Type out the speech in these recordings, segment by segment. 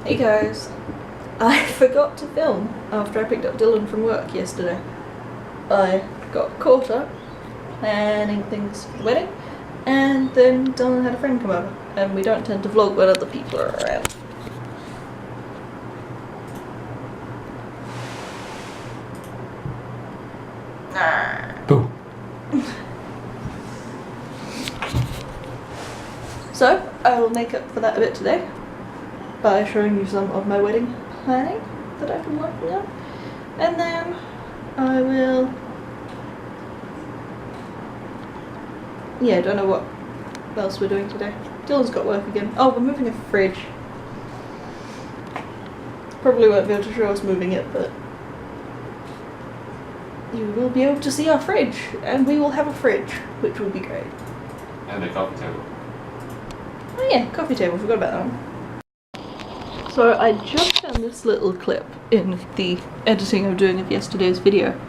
Hey guys, I forgot to film after I picked up Dylan from work yesterday. I got caught up planning things for the wedding, and then Dylan had a friend come over, and we don't tend to vlog when other people are around. Boo. So, I will make up for that a bit today by showing you some of my wedding planning that I've been working on. And then I will... yeah, don't know what else we're doing today. Dylan's got work again. Oh, we're moving a fridge. Probably won't be able to show us moving it, but you will be able to see our fridge, and we will have a fridge, which will be great. And the coffee table. Oh yeah, coffee table, forgot about that one. So I just found this little clip in the editing I'm doing of yesterday's video,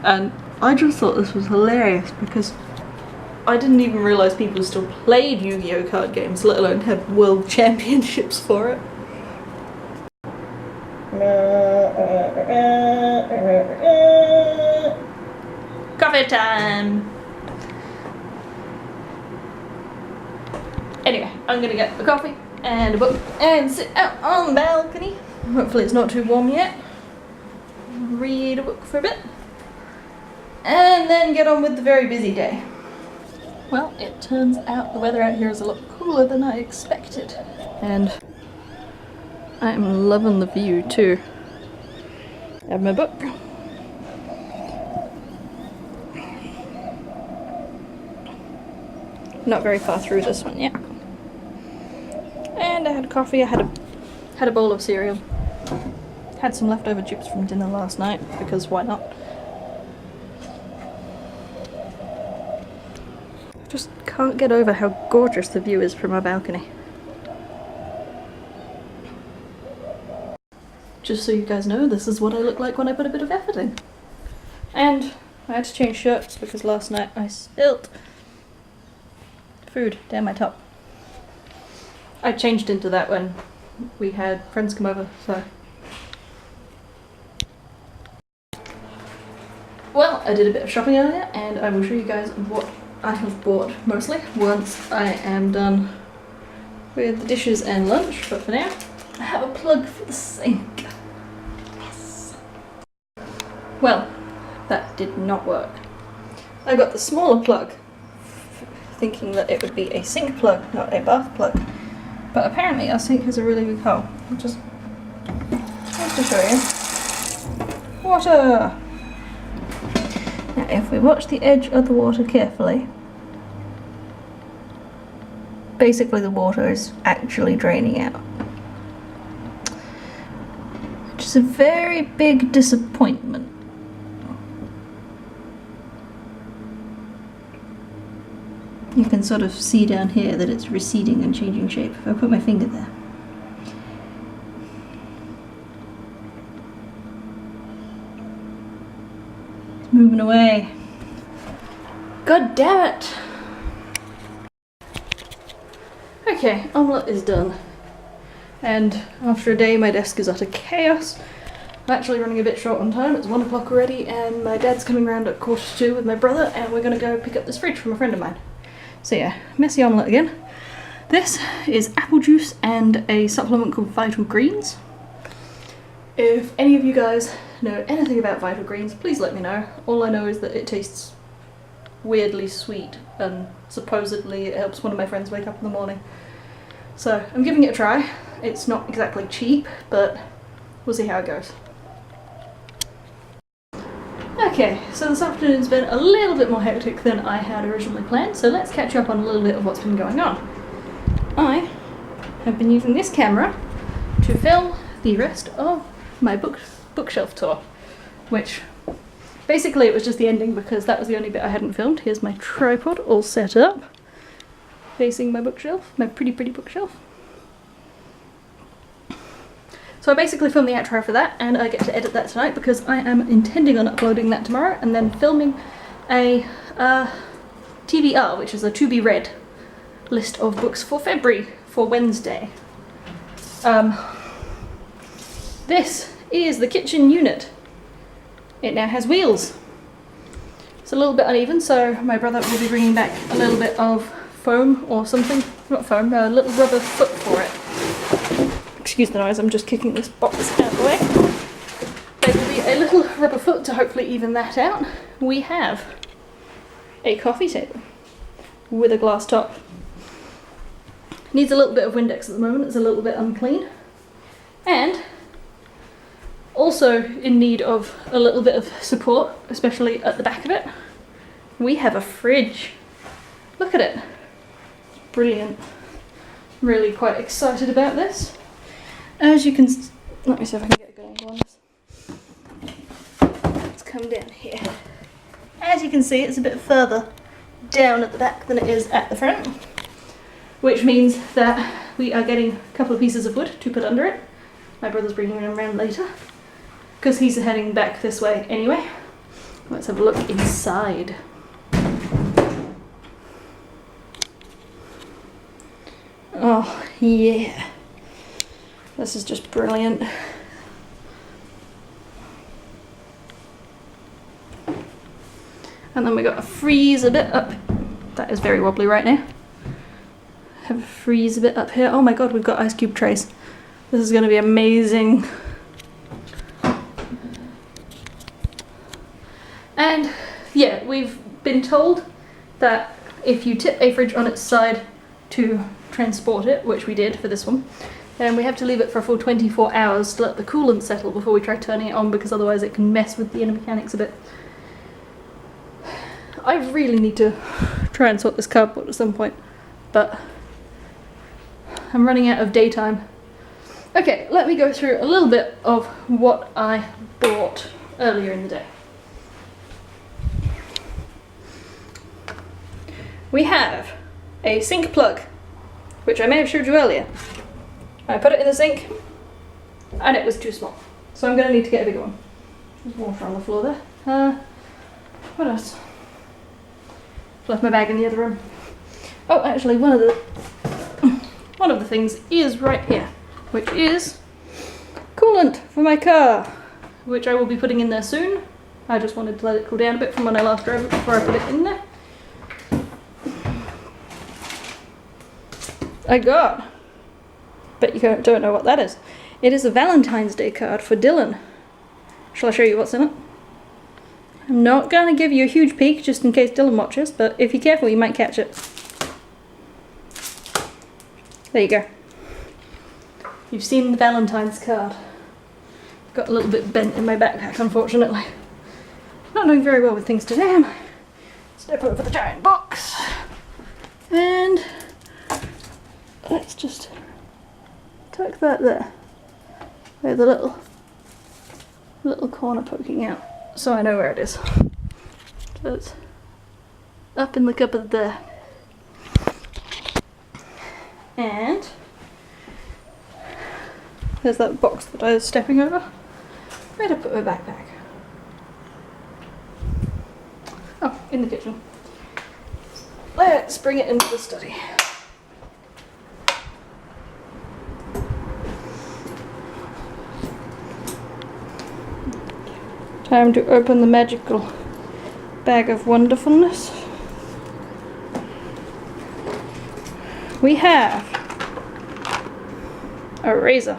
and I just thought this was hilarious because I didn't even realise people still played Yu-Gi-Oh card games, let alone had world championships for it. Coffee time! Anyway, I'm gonna get a coffee and a book and sit out on the balcony. Hopefully it's not too warm yet. Read a book for a bit. And then get on with the very busy day. Well, it turns out the weather out here is a lot cooler than I expected. And I'm loving the view too. I have my book. Not very far through this one yet. And I had coffee, I had a bowl of cereal. Had some leftover chips from dinner last night, because why not? I just can't get over how gorgeous the view is from our balcony. Just so you guys know, this is what I look like when I put a bit of effort in. And I had to change shirts because last night I spilt food down my top. I changed into that when we had friends come over, so. Well, I did a bit of shopping earlier and I will show you guys what I have bought mostly once I am done with the dishes and lunch, but for now, I have a plug for the sink. Yes. Well, that did not work. I got the smaller plug, thinking that it would be a sink plug, not a bath plug. But apparently our sink has a really big hole. I'll just to show you. Water! Now if we watch the edge of the water carefully, basically the water is actually draining out. Which is a very big disappointment. You can sort of see down here that it's receding and changing shape if I put my finger there. It's moving away. God damn it! Okay, omelette is done. And after a day my desk is utter chaos. I'm actually running a bit short on time, it's 1 o'clock already, and my dad's coming round at 1:45 with my brother, and we're gonna go pick up this fridge from a friend of mine. So yeah, messy omelette again. This is apple juice and a supplement called Vital Greens. If any of you guys know anything about Vital Greens, please let me know. All I know is that it tastes weirdly sweet and supposedly it helps one of my friends wake up in the morning. So I'm giving it a try. It's not exactly cheap, but we'll see how it goes. Okay, so this afternoon's been a little bit more hectic than I had originally planned, so let's catch up on a little bit of what's been going on. I have been using this camera to film the rest of my bookshelf tour, which basically it was just the ending because that was the only bit I hadn't filmed. Here's my tripod all set up, facing my bookshelf, my pretty bookshelf. So I basically filmed the outro for that, and I get to edit that tonight because I am intending on uploading that tomorrow and then filming a TBR, which is a to be read list of books for February for Wednesday. this is the kitchen unit. It now has wheels. It's a little bit uneven, so my brother will be bringing back a little bit of foam or something. Not foam, a little rubber foot for it. Excuse the noise, I'm just kicking this box out of the way. There will be a little rubber foot to hopefully even that out. We have a coffee table with a glass top. Needs a little bit of Windex at the moment, it's a little bit unclean. And also in need of a little bit of support, especially at the back of it. We have a fridge. Look at it. Brilliant. I'm really quite excited about this. As you can, let me see if I can get a good angle on this. Let's come down here. As you can see, it's a bit further down at the back than it is at the front, which means that we are getting a couple of pieces of wood to put under it. My brother's bringing them around later, because he's heading back this way anyway. Let's have a look inside. Oh yeah, this is just brilliant. And then we got a freezer bit up. That is very wobbly right now. Have a freezer bit up here. Oh my god, we've got ice cube trays. This is going to be amazing. And yeah, we've been told that if you tip a fridge on its side to transport it, which we did for this one, then we have to leave it for a full 24 hours to let the coolant settle before we try turning it on, because otherwise it can mess with the inner mechanics a bit. I really need to try and sort this carport at some point, but I'm running out of daytime. Okay, let me go through a little bit of what I bought earlier in the day. We have a sink plug, which I may have showed you earlier. I put it in the sink and it was too small, so I'm going to need to get a bigger one. There's water on the floor there. What else? Left my bag in the other room. Oh, actually, one of the things is right here, which is coolant for my car, which I will be putting in there soon. I just wanted to let it cool down a bit from when I last drove it before I put it in there. I got, but you don't know what that is. It is a Valentine's Day card for Dylan. Shall I show you what's in it? I'm not going to give you a huge peek just in case Dylan watches, but if you're careful you might catch it. There you go. You've seen the Valentine's card. Got a little bit bent in my backpack, unfortunately. Not doing very well with things today, am I? Step over the giant box. And let's just tuck that there. With a little corner poking out, so I know where it is. So it's up in the cupboard there. And there's that box that I was stepping over. Where to put my backpack? Oh, in the kitchen. Let's bring it into the study. Time to open the magical bag of wonderfulness. We have a razor,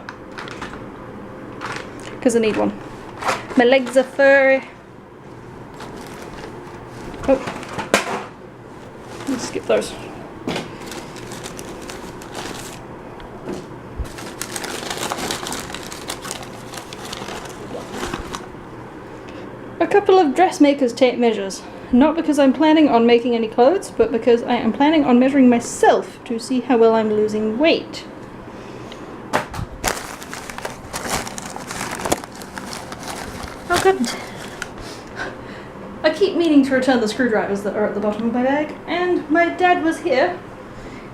because I need one. My legs are furry. Oh, let's skip those. A couple of dressmaker's tape measures. Not because I'm planning on making any clothes, but because I am planning on measuring myself to see how well I'm losing weight. Oh goodness. I keep meaning to return the screwdrivers that are at the bottom of my bag, and my dad was here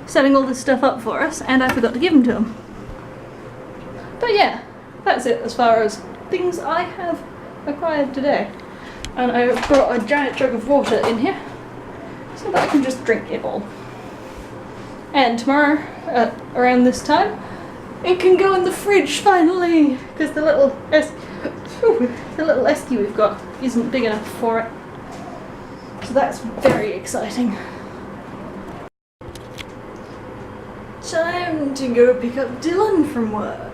setting all this stuff up for us, and I forgot to give them to him. But yeah, that's it as far as things I have acquired today. And I brought a giant jug of water in here so that I can just drink it all. And tomorrow, around this time, It can go in the fridge finally, because the little esky we've got isn't big enough for it. So that's very exciting. Time to go pick up Dylan from work.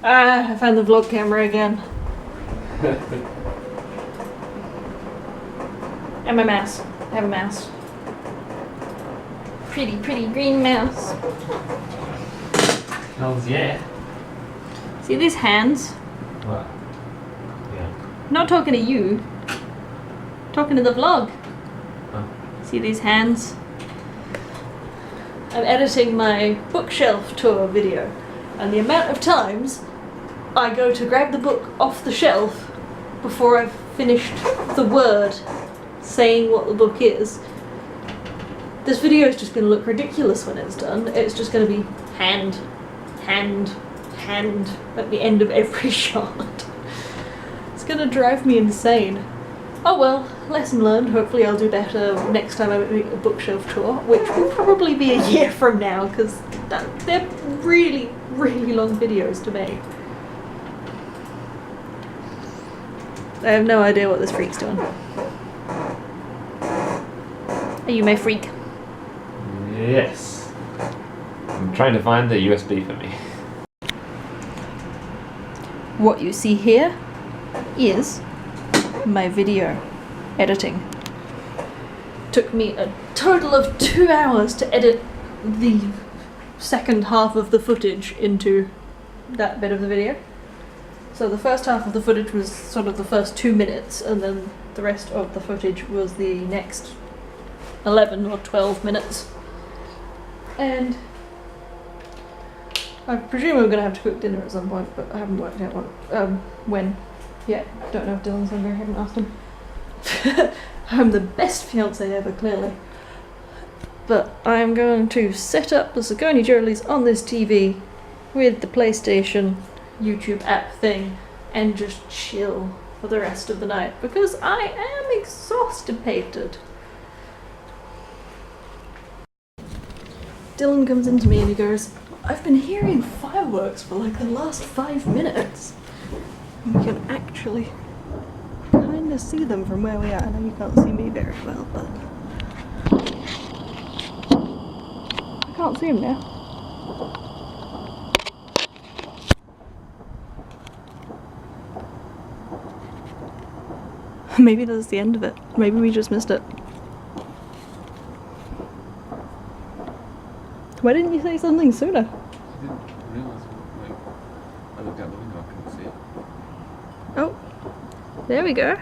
I found the vlog camera again. And my mouse. I have a mouse. Pretty green mouse. Hells yeah. See these hands? What? Yeah. Not talking to you. Talking to the vlog. Huh? See these hands? I'm editing my bookshelf tour video, and the amount of times I go to grab the book off the shelf before I've finished the word saying what the book is. This video is just going to look ridiculous when it's done. It's just going to be hand at the end of every shot. It's going to drive me insane. Oh well, lesson learned. Hopefully I'll do better next time I make a bookshelf tour, which will probably be a year from now, because they're really long videos to make. I have no idea what this freak's doing. Are you my freak? Yes. I'm trying to find the USB for me. What you see here is my video editing. Took me a total of 2 hours to edit the second half of the footage into that bit of the video. So the first half of the footage was sort of the first 2 minutes, and then the rest of the footage was the next 11 or 12 minutes. And I presume we're going to have to cook dinner at some point, but I haven't worked out when yet. Don't know if Dylan's hungry, I haven't asked him. I'm the best fiance ever, clearly. But I'm going to set up the Saucony Jourleys on this TV with the PlayStation YouTube app thing and just chill for the rest of the night, because I am exhausted. Dylan comes into me and he goes, I've been hearing fireworks for like the last 5 minutes. And we can actually kind of see them from where we are. I know you can't see me very well, but I can't see them now. Maybe that's the end of it. Maybe we just missed it. Why didn't you say something sooner? I didn't realise, like, I looked out the window, I couldn't see it. Oh, there we go.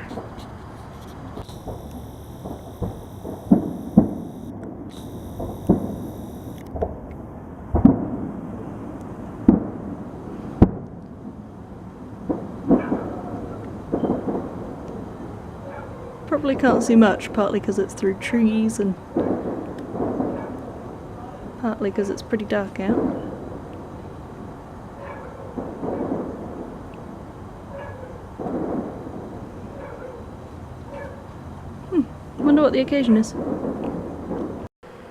Probably can't see much, partly because it's through trees and partly because it's pretty dark out. Wonder what the occasion is.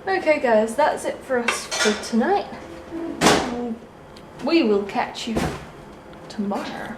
Okay guys, that's it for us for tonight. We will catch you tomorrow.